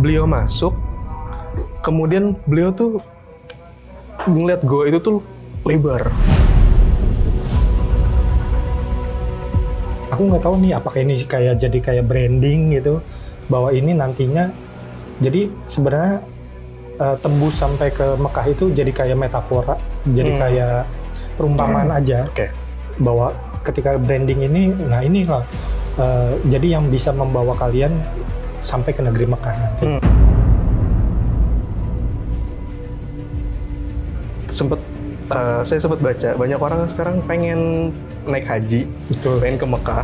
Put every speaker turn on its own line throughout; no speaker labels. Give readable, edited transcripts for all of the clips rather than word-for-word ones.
beliau masuk, kemudian beliau tuh ngeliat gua itu tuh lebar.
Aku nggak tahu nih apakah ini jadi kayak branding gitu, bahwa ini nantinya jadi sebenarnya tembus sampai ke Mekah itu jadi kayak metafora, jadi kayak perumpamaan aja. Bahwa ketika branding ini, nah inilah jadi yang bisa membawa kalian sampai ke negeri Mekah nanti.
Saya sempat baca banyak orang sekarang pengen naik haji,
Betul.
pengen ke Mekah,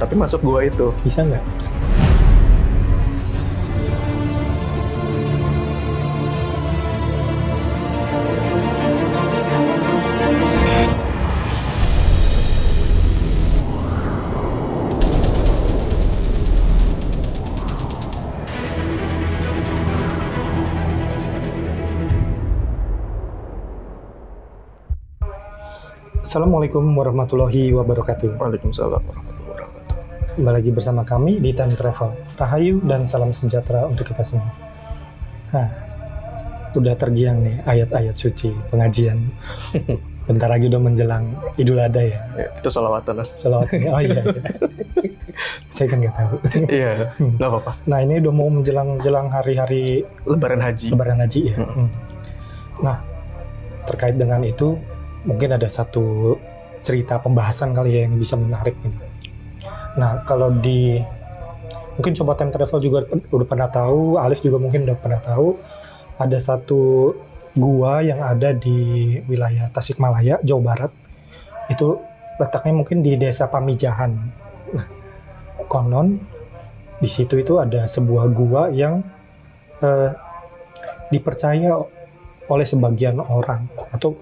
tapi masuk gua itu
Bisa nggak? Assalamualaikum warahmatullahi wabarakatuh.
Waalaikumsalam warahmatullahi wabarakatuh.
Kembali lagi bersama kami di Time Travel. Rahayu dan salam sejahtera untuk kita semua. Nah, udah tergiang nih ayat-ayat suci pengajian. Bentar lagi udah menjelang Idul Adha ya.
Itu sholawatan.
Selawatnya, oh iya. Saya kan nggak tahu.
Iya, nggak apa-apa.
Nah, ini udah mau menjelang hari-hari
Lebaran haji
ya. Nah, terkait dengan itu, mungkin ada satu cerita pembahasan kali ya yang bisa menarik nih. Nah, kalau mungkin Sobat Time Travel juga udah pernah tahu, Alif juga mungkin udah pernah tahu, ada satu gua yang ada di wilayah Tasikmalaya, Jawa Barat. Itu letaknya mungkin di Desa Pamijahan. Nah, konon di situ itu ada sebuah gua yang dipercaya oleh sebagian orang atau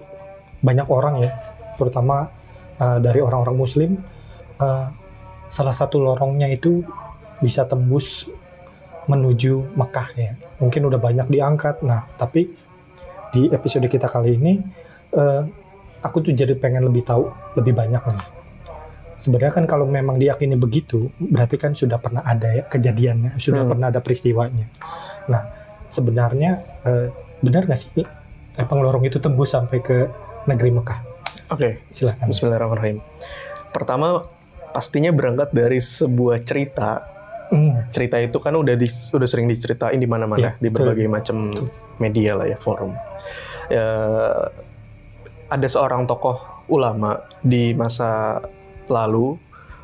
banyak orang ya, terutama dari orang-orang Muslim, salah satu lorongnya itu bisa tembus menuju Mekah ya. Mungkin udah banyak diangkat. Nah, tapi di episode kita kali ini, aku tuh jadi pengen lebih tahu lebih banyak nih. Sebenarnya kan kalau memang diyakini begitu, berarti kan sudah pernah ada ya kejadiannya, sudah pernah ada peristiwanya. Nah, sebenarnya benar nggak sih lorong itu tembus sampai ke negeri Mekah?
Oke,
silakan.
Bismillahirrahmanirrahim. Pertama, pastinya berangkat dari sebuah cerita. Cerita itu kan udah sering diceritain di mana-mana, di berbagai macam media lah ya, forum. Ya, ada seorang tokoh ulama di masa lalu,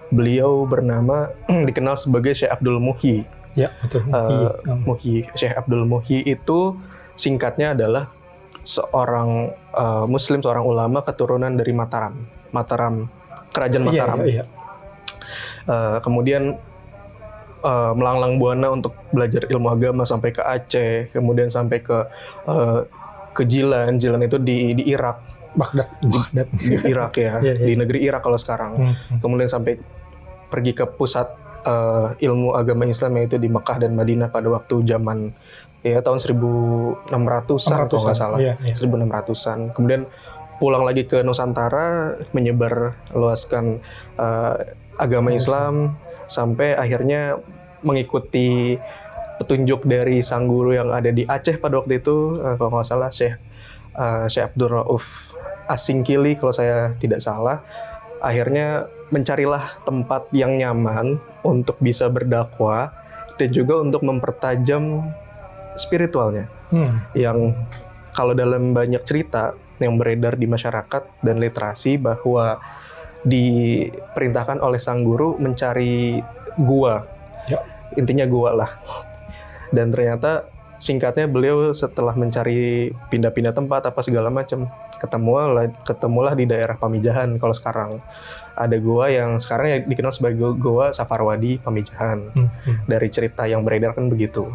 beliau bernama dikenal sebagai Syekh Abdul Muhyi.
Ya, betul.
Muhyi. Syekh Abdul Muhyi itu singkatnya adalah seorang Muslim, seorang ulama keturunan dari Mataram, kerajaan Mataram. Kemudian melanglang buana untuk belajar ilmu agama sampai ke Aceh, kemudian sampai ke Jilan itu di Irak,
Baghdad.
Di Irak ya, di negeri Irak kalau sekarang. Kemudian sampai pergi ke pusat ilmu agama Islam, yaitu di Mekah dan Madinah pada waktu zaman ya tahun 1600-an kalau nggak salah, 1600-an. Kemudian pulang lagi ke Nusantara, menyebar luaskan agama Islam, sampai akhirnya mengikuti petunjuk dari sang guru yang ada di Aceh pada waktu itu, kalau nggak salah Syekh Abdul Rauf Asingkili kalau saya tidak salah. Akhirnya mencarilah tempat yang nyaman untuk bisa berdakwah dan juga untuk mempertajam spiritualnya, yang kalau dalam banyak cerita yang beredar di masyarakat dan literasi, bahwa diperintahkan oleh sang guru mencari gua, intinya gua lah. Dan ternyata singkatnya beliau setelah mencari pindah-pindah tempat apa segala macam, ketemulah di daerah Pamijahan. Kalau sekarang ada gua yang sekarang ya dikenal sebagai gua Safarwadi Pamijahan. Dari cerita yang beredar kan begitu.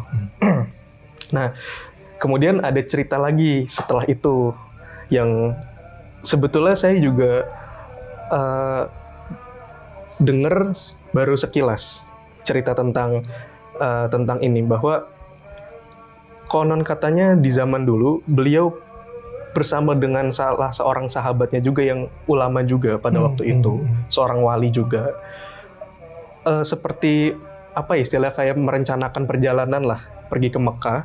Nah, kemudian ada cerita lagi setelah itu yang sebetulnya saya juga dengar baru sekilas cerita tentang ini, bahwa konon katanya di zaman dulu beliau bersama dengan salah seorang sahabatnya juga yang ulama juga pada waktu itu, seorang wali juga, seperti apa istilah kayak merencanakan perjalanan lah pergi ke Mekah.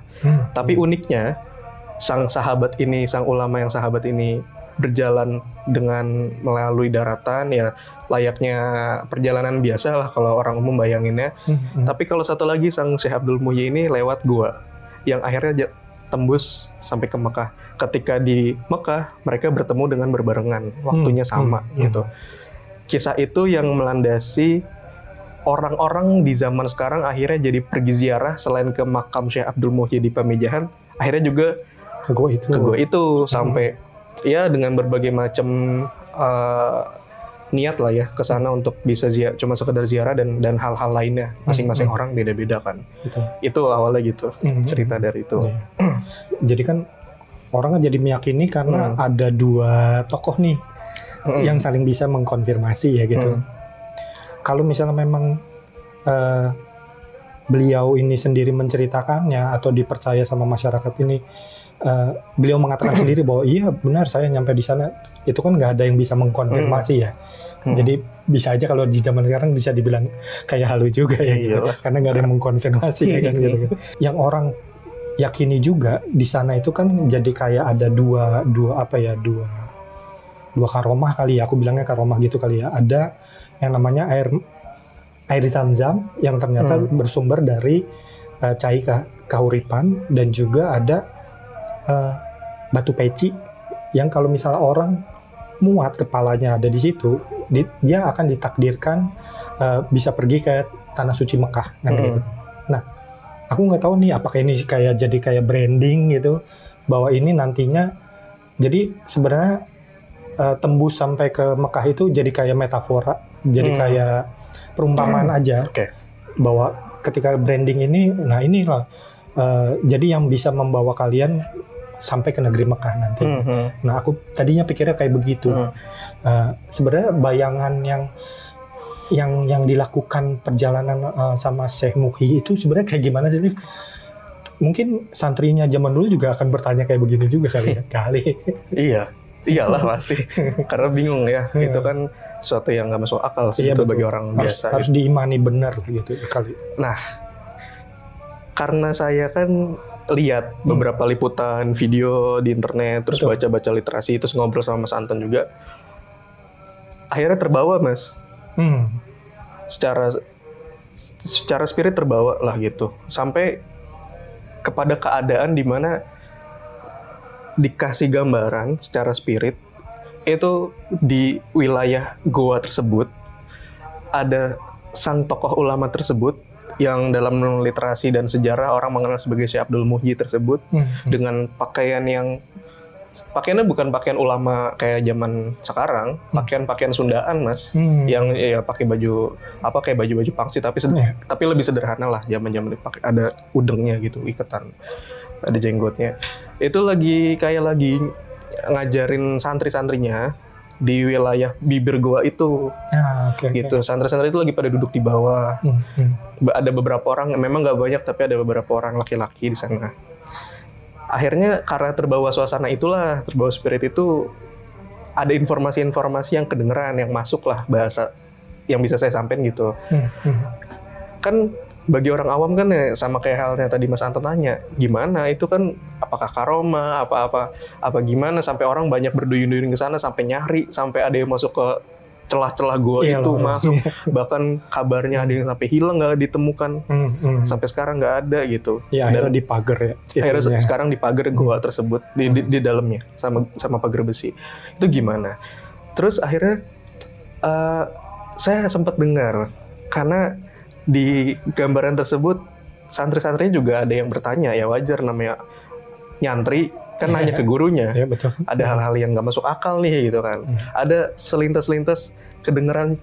Tapi uniknya sang ulama yang sahabat ini berjalan dengan melalui daratan, ya layaknya perjalanan biasa lah kalau orang umum bayanginnya. Tapi kalau satu lagi sang Syekh Abdul Muhyi ini lewat gua yang akhirnya tembus sampai ke Mekah. Ketika di Mekah mereka bertemu dengan berbarengan, waktunya sama gitu. Kisah itu yang melandasi orang-orang di zaman sekarang akhirnya jadi pergi ziarah selain ke makam Syekh Abdul Muhyi di Pamijahan, akhirnya juga ke gua itu sampai ya dengan berbagai macam niat lah ya ke sana untuk bisa cuma sekedar ziarah dan hal-hal lainnya. Masing-masing orang beda-beda kan. Itu awalnya gitu cerita dari itu.
Jadi kan orang kan jadi meyakini karena ada dua tokoh nih yang saling bisa mengkonfirmasi ya gitu. Kalau misalnya memang beliau ini sendiri menceritakannya atau dipercaya sama masyarakat ini, beliau mengatakan sendiri bahwa iya benar saya nyampe di sana, itu kan nggak ada yang bisa mengkonfirmasi ya. Jadi bisa aja kalau di zaman sekarang bisa dibilang kayak halu juga ya gitu. Karena nggak ada yang mengkonfirmasi ya kan gitu. Yang orang yakini juga di sana itu kan jadi kayak ada dua karomah kali ya, aku bilangnya karomah gitu kali ya. Ada yang namanya air Zam-Zam yang ternyata bersumber dari cai kahuripan, dan juga ada batu peci yang kalau misalnya orang muat kepalanya ada di situ, dia akan ditakdirkan bisa pergi ke tanah suci Mekah kan gitu. Nah, aku nggak tahu nih apakah ini jadi kayak branding gitu, bahwa ini nantinya jadi sebenarnya tembus sampai ke Mekah itu jadi kayak metafora, jadi kayak perumpamaan aja, bahwa ketika branding ini, nah inilah jadi yang bisa membawa kalian sampai ke negeri Mekah nanti. Nah, aku tadinya pikirnya kayak begitu. Sebenarnya bayangan yang dilakukan perjalanan sama Syekh Muhyi itu sebenarnya kayak gimana sih, Liv? Mungkin santrinya zaman dulu juga akan bertanya kayak begini juga kali ya. Iyalah pasti. Karena bingung ya. Itu kan sesuatu yang nggak masuk akal sih itu bagi orang biasa. Harus diimani benar gitu kali.
Nah, karena saya kan lihat beberapa liputan video di internet, terus baca-baca literasi, terus ngobrol sama Mas Anton juga, akhirnya terbawa Mas. Secara spirit terbawa lah gitu, sampai kepada keadaan di mana dikasih gambaran secara spirit itu di wilayah goa tersebut ada sang tokoh ulama tersebut yang dalam literasi dan sejarah orang mengenal sebagai Syekh Abdul Muhyi tersebut, dengan pakaiannya bukan pakaian ulama kayak zaman sekarang, pakaian Sundaan Mas, yang ya pakai baju kayak baju pangsi tapi lebih sederhana lah, zaman pakai ada udengnya gitu, iketan, ada jenggotnya. Itu lagi ngajarin santri-santrinya di wilayah bibir goa itu, gitu. Santri-santri itu lagi pada duduk di bawah. Ada beberapa orang, memang nggak banyak, tapi ada beberapa orang laki-laki di sana. Akhirnya karena terbawa suasana itulah, terbawa spirit itu, ada informasi-informasi yang kedengeran, yang masuk lah, bahasa yang bisa saya sampaikan gitu. Kan bagi orang awam kan ya sama kayak halnya tadi Mas Anton tanya, gimana itu kan, apakah karoma, apa gimana sampai orang banyak berduyun-duyun ke sana, sampai nyari, sampai ada yang masuk ke celah-celah gua itu masuk, bahkan kabarnya ada yang sampai hilang nggak ditemukan, sampai sekarang nggak ada gitu.
Dan di pagar ya.
Akhirnya sekarang di pagar gua tersebut di dalamnya sama pagar besi. Itu gimana? Terus akhirnya saya sempat dengar, karena di gambaran tersebut santri-santrinya juga ada yang bertanya, ya wajar namanya nyantri kan, nanya ke gurunya.
Betul.
Ada hal-hal yang nggak masuk akal nih gitu kan. Ada selintas kedengeran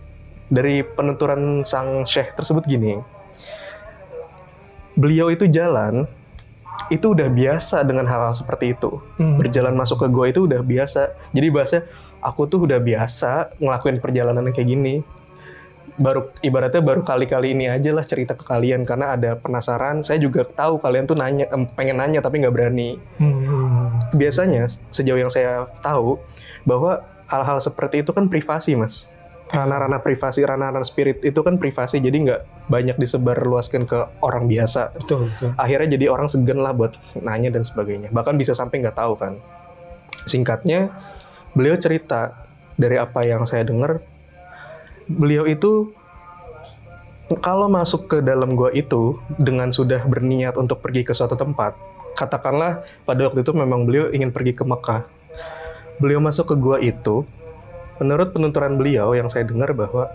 dari penuturan sang syekh tersebut gini, beliau itu jalan itu udah biasa dengan hal-hal seperti itu. Berjalan masuk ke gua itu udah biasa. Jadi bahasa aku tuh udah biasa ngelakuin perjalanan kayak gini. Ibaratnya baru kali-kali ini aja lah cerita ke kalian, karena ada penasaran. Saya juga tahu kalian tuh pengen nanya tapi nggak berani. Biasanya sejauh yang saya tahu bahwa hal-hal seperti itu kan privasi Mas. ranah-ranah privasi, ranah-ranah spirit itu kan privasi, jadi nggak banyak disebar luaskan ke orang biasa.
Betul.
Akhirnya jadi orang segan lah buat nanya dan sebagainya. Bahkan bisa sampai nggak tahu kan. Singkatnya, beliau cerita dari apa yang saya dengar, beliau itu kalau masuk ke dalam gua itu dengan sudah berniat untuk pergi ke suatu tempat, katakanlah pada waktu itu memang beliau ingin pergi ke Mekah. Beliau masuk ke gua itu, menurut penuturan beliau yang saya dengar bahwa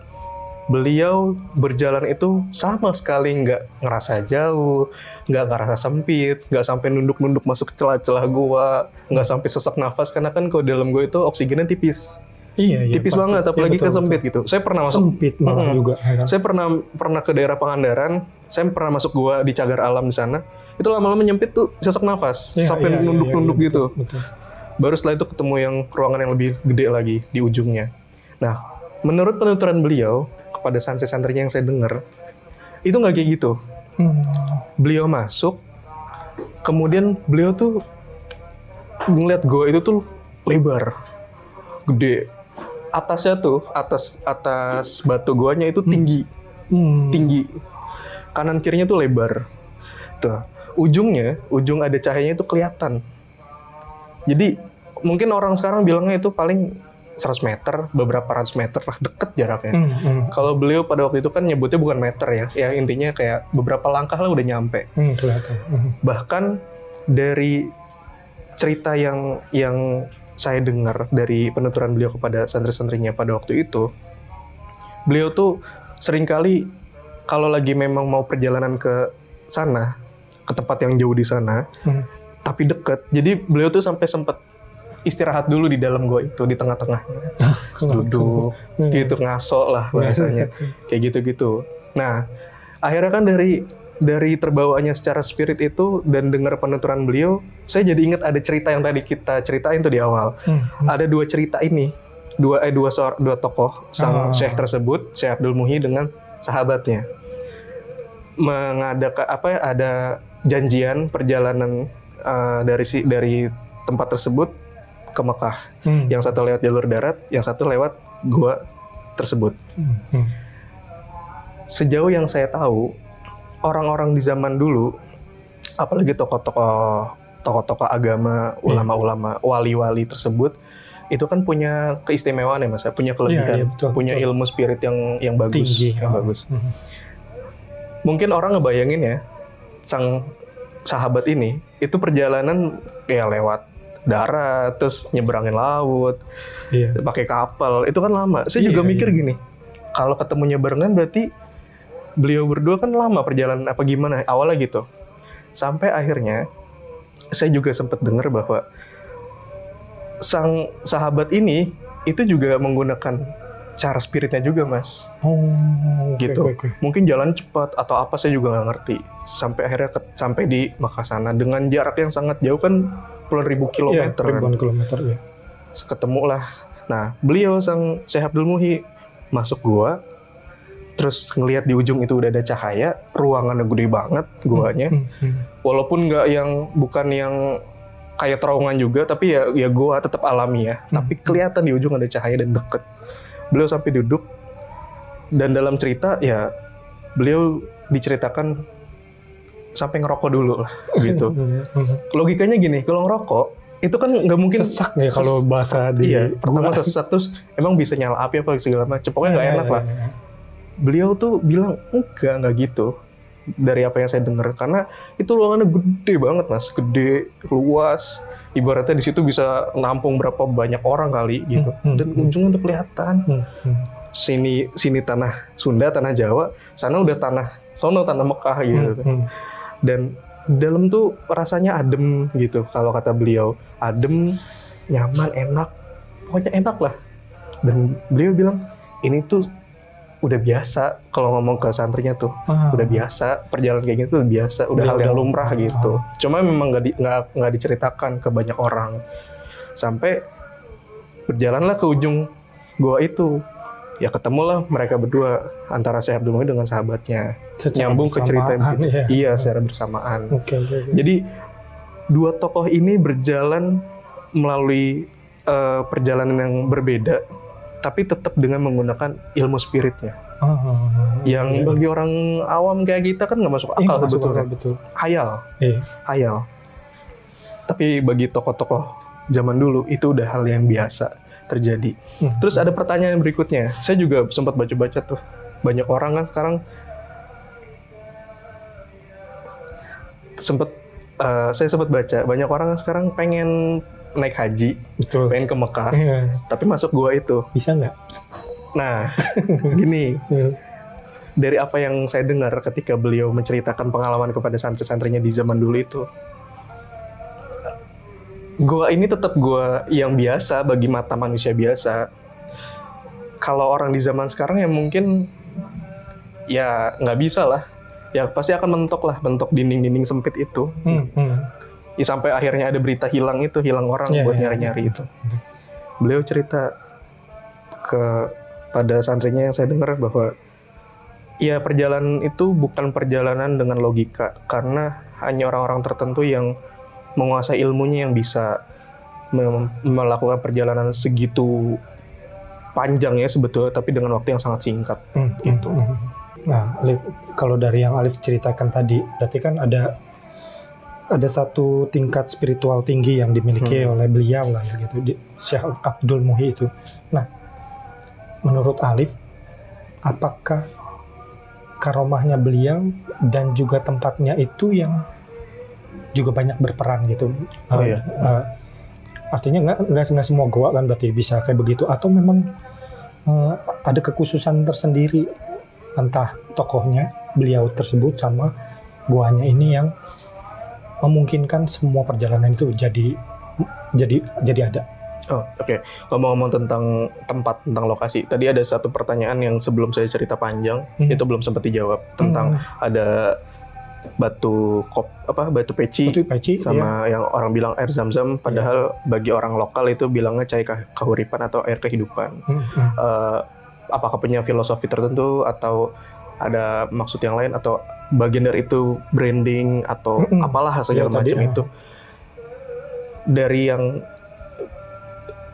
beliau berjalan itu sama sekali nggak ngerasa jauh, nggak ngerasa sempit, nggak sampai nunduk-nunduk masuk ke celah-celah gua, nggak sampai sesak nafas, karena kan kalau dalam gua itu oksigennya tipis.
Iya,
tipis pasti. Banget, apalagi betul, sempit gitu. Saya pernah masuk
sempit juga. Ya.
Saya pernah ke daerah Pangandaran, saya pernah masuk gua di Cagar Alam di sana. Itu lama-lama nyempit tuh sesak nafas, sampai nunduk-nunduk gitu.
Betul.
Baru setelah itu ketemu yang ruangan yang lebih gede lagi di ujungnya. Nah, menurut penuturan beliau kepada santri-santrinya yang saya dengar, itu nggak kayak gitu. Beliau masuk, kemudian beliau tuh ngeliat gua itu tuh lebar, gede. Atasnya tuh, atas batu goanya itu tinggi. Kanan kirinya tuh lebar. Tuh, ujung ada cahayanya itu kelihatan. Jadi mungkin orang sekarang bilangnya itu paling 100 meter, beberapa ratus meter lah, deket jaraknya. Kalau beliau pada waktu itu kan nyebutnya bukan meter ya intinya kayak beberapa langkah lah udah nyampe.
Kelihatan.
Bahkan dari cerita yang saya dengar dari penuturan beliau kepada santri-santrinya pada waktu itu, beliau tuh seringkali kalau lagi memang mau perjalanan ke sana, ke tempat yang jauh di sana, tapi deket, jadi beliau tuh sampai sempat istirahat dulu di dalam gua itu, di tengah-tengahnya, duduk, gitu, ngaso lah bahasanya, kayak gitu-gitu. Nah, akhirnya kan dari terbawaannya secara spirit itu dan dengar penuturan beliau, saya jadi ingat ada cerita yang tadi kita ceritain tuh di awal. Ada dua cerita ini, dua tokoh sang syekh tersebut, Syekh Abdul Muhyi dengan sahabatnya mengadakan ada janjian perjalanan dari tempat tersebut ke Mekah. Yang satu lewat jalur darat, yang satu lewat gua tersebut. Sejauh yang saya tahu, orang-orang di zaman dulu, apalagi tokoh-tokoh agama, ulama-ulama, wali-wali tersebut, itu kan punya keistimewaan ya Mas, punya kelebihan, punya ilmu spirit yang bagus, tinggi, bagus. Mungkin orang ngebayangin ya, sang sahabat ini itu perjalanan ya lewat darat, terus nyeberangin laut, pakai kapal, itu kan lama. Saya juga mikir gini, kalau ketemunya barengan berarti beliau berdua kan lama perjalanan apa gimana awalnya gitu. Sampai akhirnya saya juga sempat dengar bahwa sang sahabat ini itu juga menggunakan cara spiritnya juga Mas. Gitu. Okay. Mungkin jalan cepat atau apa saya juga nggak ngerti. Sampai akhirnya sampai di Mekah sana dengan jarak yang sangat jauh kan puluhan ribu kilometer.
Ribuan kilometer ya.
Ketemu lah. Nah beliau sang Syekh Abdul Muhyi masuk gua. Terus ngelihat di ujung itu udah ada cahaya, ruangannya gede banget guanya. Walaupun bukan yang kayak terowongan juga, tapi ya gua tetap alami ya. Tapi kelihatan di ujung ada cahaya dan deket. Beliau sampai duduk dan dalam cerita ya beliau diceritakan sampai ngerokok dulu lah gitu. Logikanya gini, kalau ngerokok itu kan nggak mungkin
sesak ya kalau bahasa di
pertama sesak terus emang bisa nyala api apa segala macam, pokoknya nggak enak lah. Beliau tuh bilang enggak gitu dari apa yang saya dengar, karena itu ruangannya gede banget Mas, gede, luas, ibaratnya di situ bisa nampung berapa banyak orang kali gitu, dan ujungnya tuh kelihatan. Sini tanah Sunda, tanah Jawa, sana udah tanah Mekah gitu. Dan dalam tuh rasanya adem gitu, kalau kata beliau, adem, nyaman, enak, pokoknya enak lah. Dan beliau bilang ini tuh udah biasa, kalau ngomong ke santrinya tuh udah biasa, perjalanan kayak gitu udah biasa, udah hal yang lumrah gitu. Cuma memang nggak diceritakan ke banyak orang. Sampai berjalanlah ke ujung gua itu, ya ketemulah mereka berdua antara Syekh Abdul Muhyi dengan sahabatnya, nyambung ke cerita itu. Iya, secara bersamaan. Jadi dua tokoh ini berjalan melalui perjalanan yang berbeda tapi tetap dengan menggunakan ilmu spiritnya. Yang bagi orang awam kayak kita kan nggak masuk akal sebetulnya.
Betul.
Hayal. Hayal. Tapi bagi tokoh-tokoh zaman dulu itu udah hal yang biasa terjadi. Terus ada pertanyaan berikutnya. Saya juga sempat baca-baca tuh. Banyak orang kan sekarang saya sempat baca, banyak orang kan sekarang pengen naik haji,
betul,
pengen ke Mekah, tapi masuk gua itu.
Bisa nggak?
Nah, gini, dari apa yang saya dengar ketika beliau menceritakan pengalaman kepada santri-santrinya di zaman dulu itu, gua ini tetap gua yang biasa bagi mata manusia biasa. Kalau orang di zaman sekarang ya mungkin ya nggak bisa lah, ya pasti akan mentok dinding-dinding sempit itu. Ya, sampai akhirnya ada berita hilang orang buat nyari-nyari itu. Beliau cerita pada santrinya yang saya dengar bahwa ya perjalanan itu bukan perjalanan dengan logika, karena hanya orang-orang tertentu yang menguasai ilmunya yang bisa melakukan perjalanan segitu panjang ya sebetulnya, tapi dengan waktu yang sangat singkat gitu.
Nah, Alif, kalau dari yang Alif ceritakan tadi, berarti kan ada satu tingkat spiritual tinggi yang dimiliki oleh beliau lah ya gitu, Syekh Abdul Muhyi itu. Nah, menurut Alif, apakah karomahnya beliau dan juga tempatnya itu yang juga banyak berperan gitu? Artinya nggak semua goa kan berarti bisa kayak begitu, atau memang ada kekhususan tersendiri entah tokohnya beliau tersebut sama goanya ini yang memungkinkan semua perjalanan itu jadi ada.
Oh, oke. Ngomong-ngomong tentang tempat, tentang lokasi, tadi ada satu pertanyaan yang sebelum saya cerita panjang itu belum sempat dijawab tentang ada batu peci sama yang orang bilang air zam-zam, padahal bagi orang lokal itu bilangnya cai kahuripan atau air kehidupan. Apakah punya filosofi tertentu atau ada maksud yang lain, atau bagian dari itu branding atau apalah segala macam itu. Dari yang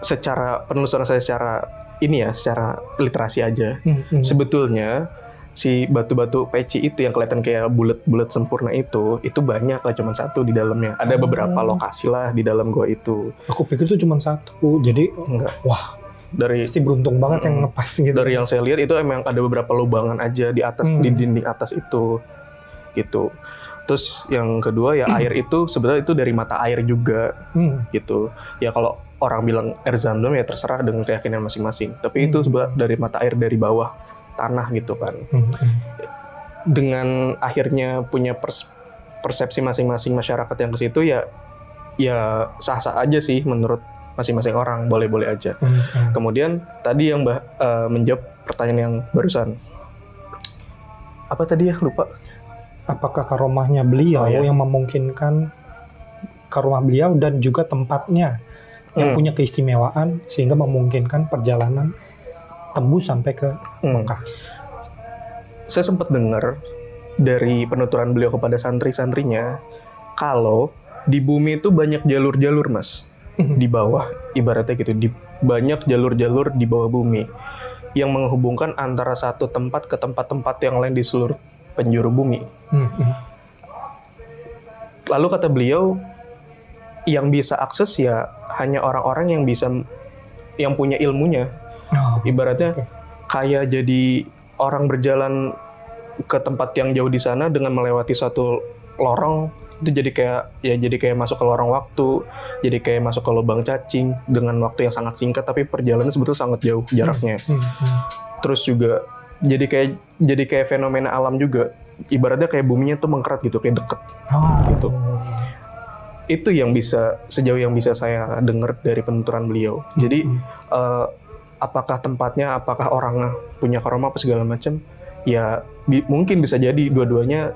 secara penelusuran saya secara literasi aja, sebetulnya si batu-batu peci itu yang kelihatan kayak bulat-bulat sempurna itu banyak lah, cuma satu di dalamnya. Ada beberapa lokasi lah di dalam gua itu.
Aku pikir itu cuma satu, jadi
enggak.
Wah, si beruntung banget yang ngepas gitu.
Dari yang saya lihat itu emang ada beberapa lubangan aja di atas, di dinding atas itu gitu. Terus yang kedua ya air itu sebenarnya itu dari mata air juga gitu. Ya kalau orang bilang air zam-zam ya terserah dengan keyakinan masing-masing. Tapi itu sebenarnya dari mata air dari bawah tanah gitu kan. Dengan akhirnya punya persepsi masing-masing masyarakat yang ke situ ya sah-sah aja sih menurut masing-masing orang, boleh-boleh aja. Kemudian tadi yang menjawab pertanyaan yang barusan. Apa tadi ya? Lupa.
Apakah karomahnya beliau yang memungkinkan karomah beliau dan juga tempatnya yang punya keistimewaan sehingga memungkinkan perjalanan tembus sampai ke Mekah?
Saya sempat dengar dari penuturan beliau kepada santri-santrinya kalau di bumi itu banyak jalur-jalur, Mas. Di bawah, ibaratnya gitu, banyak jalur-jalur di bawah bumi yang menghubungkan antara satu tempat ke tempat-tempat yang lain di seluruh penjuru bumi. Lalu kata beliau, yang bisa akses ya hanya orang-orang yang punya ilmunya. Ibaratnya kayak jadi orang berjalan ke tempat yang jauh di sana dengan melewati suatu lorong, itu jadi kayak masuk ke lorong waktu, jadi kayak masuk ke lubang cacing dengan waktu yang sangat singkat, tapi perjalanan sebetulnya sangat jauh jaraknya. Terus juga jadi kayak fenomena alam juga, ibaratnya kayak buminya tuh mengkerat gitu, kayak deket gitu. Itu yang sejauh yang bisa saya dengar dari penuturan beliau. Jadi apakah tempatnya, apakah orangnya punya karomah apa segala macam, ya mungkin bisa jadi dua-duanya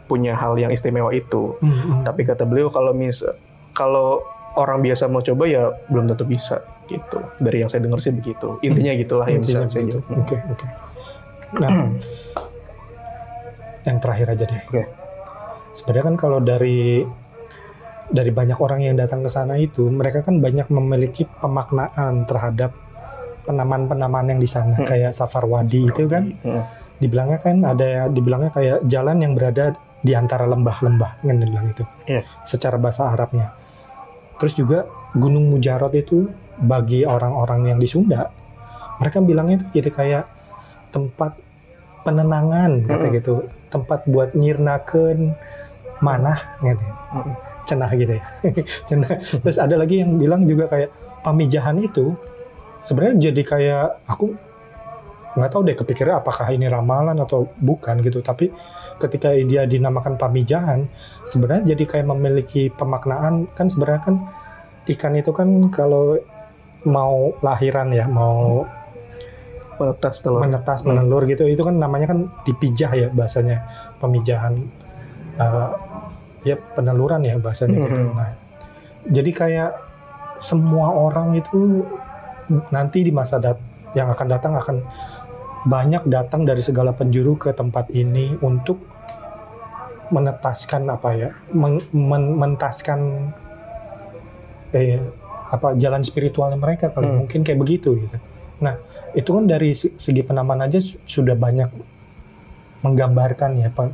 punya hal yang istimewa itu. Tapi kata beliau kalau orang biasa mau coba ya belum tentu bisa gitu. Dari yang saya dengar sih begitu. Intinya gitulah yang bisa saya jawab.
Oke. Nah, yang terakhir aja deh. Sebenarnya kan kalau dari banyak orang yang datang ke sana itu, mereka kan banyak memiliki pemaknaan terhadap penamaan-penamaan yang di sana kayak Safarwadi itu kan dibilangnya kan dibilangnya kayak jalan yang berada di antara lembah-lembah kan dibilang itu secara bahasa Arabnya. Terus juga Gunung Mujarot itu bagi orang-orang yang di Sunda mereka bilangnya itu jadi kayak tempat penenangan kata gitu, tempat buat nyirnakeun manah gitu. Cenah gitu ya. Cenah. Terus ada lagi yang bilang juga kayak Pamijahan itu sebenarnya jadi kayak aku nggak tahu deh kepikiran apakah ini ramalan atau bukan gitu, tapi ketika dia dinamakan Pamijahan sebenarnya jadi kayak memiliki pemaknaan kan sebenarnya kan ikan itu kan kalau mau lahiran ya mau menetas menelur gitu itu kan namanya kan dipijah ya bahasanya Pamijahan ya peneluran ya bahasanya gitu. Nah, jadi kayak semua orang itu nanti di masa yang akan datang akan banyak datang dari segala penjuru ke tempat ini untuk menetaskan apa ya, mentaskan jalan spiritualnya mereka kalau mungkin kayak begitu gitu. Nah, itu kan dari segi penamaan aja sudah banyak menggambarkan ya, Pak.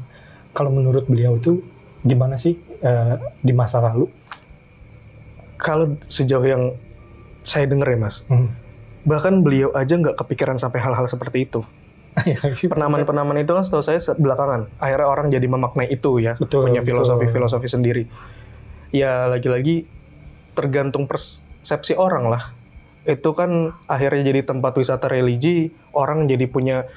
Kalau menurut beliau itu gimana sih di masa lalu?
Kalau sejauh yang saya dengar ya Mas, bahkan beliau aja nggak kepikiran sampai hal-hal seperti itu. Penamaan-penamaan itu kan setahu saya belakangan. Akhirnya orang jadi memaknai itu ya, punya filosofi sendiri. Ya lagi-lagi tergantung persepsi orang lah. Itu kan akhirnya jadi tempat wisata religi, orang jadi punya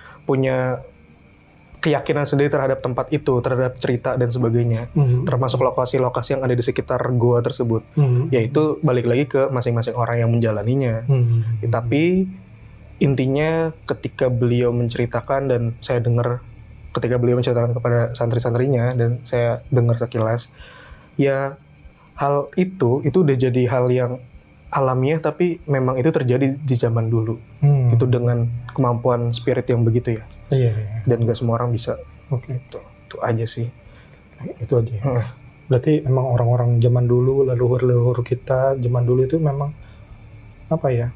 keyakinan sendiri terhadap tempat itu, terhadap cerita dan sebagainya, termasuk lokasi-lokasi yang ada di sekitar gua tersebut. Yaitu balik lagi ke masing-masing orang yang menjalaninya. Tapi intinya ketika beliau menceritakan dan saya dengar ketika beliau menceritakan kepada santri-santrinya dan saya dengar sekilas, ya hal itu udah jadi hal yang alamiah tapi memang itu terjadi di zaman dulu. Itu dengan kemampuan spirit yang begitu ya.
Iya.
Dan gak semua orang bisa. Itu aja sih.
Itu aja. Berarti emang orang-orang zaman dulu, leluhur-leluhur kita zaman dulu itu memang apa ya,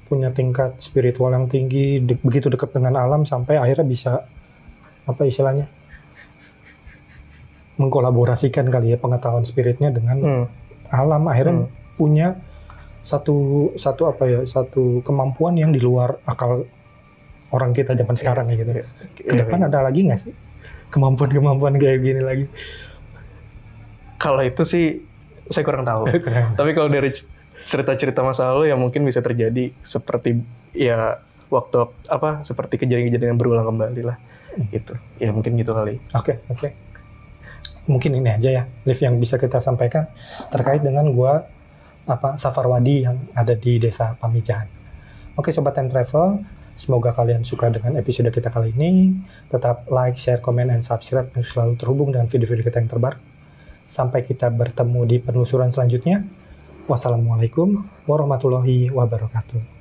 punya tingkat spiritual yang tinggi, begitu dekat dengan alam sampai akhirnya bisa apa istilahnya, mengkolaborasikan kali ya pengetahuan spiritnya dengan alam, akhirnya punya satu kemampuan yang di luar akal orang kita zaman sekarang ya gitu. Ke depan ada lagi nggak sih kemampuan kayak gini lagi?
Kalau itu sih saya kurang tahu. Tapi kalau dari cerita-cerita masa lalu ya mungkin bisa terjadi seperti ya waktu seperti kejadian-kejadian yang berulang kembali lah. Gitu. Ya mungkin gitu kali. Oke.
Mungkin ini aja ya Liv yang bisa kita sampaikan terkait dengan gua Safarwadi yang ada di desa Pamijahan. Oke Sobat Time Travel, semoga kalian suka dengan episode kita kali ini. Tetap like, share, komen, and subscribe untuk selalu terhubung dengan video-video kita yang terbaru. Sampai kita bertemu di penelusuran selanjutnya. Wassalamualaikum warahmatullahi wabarakatuh.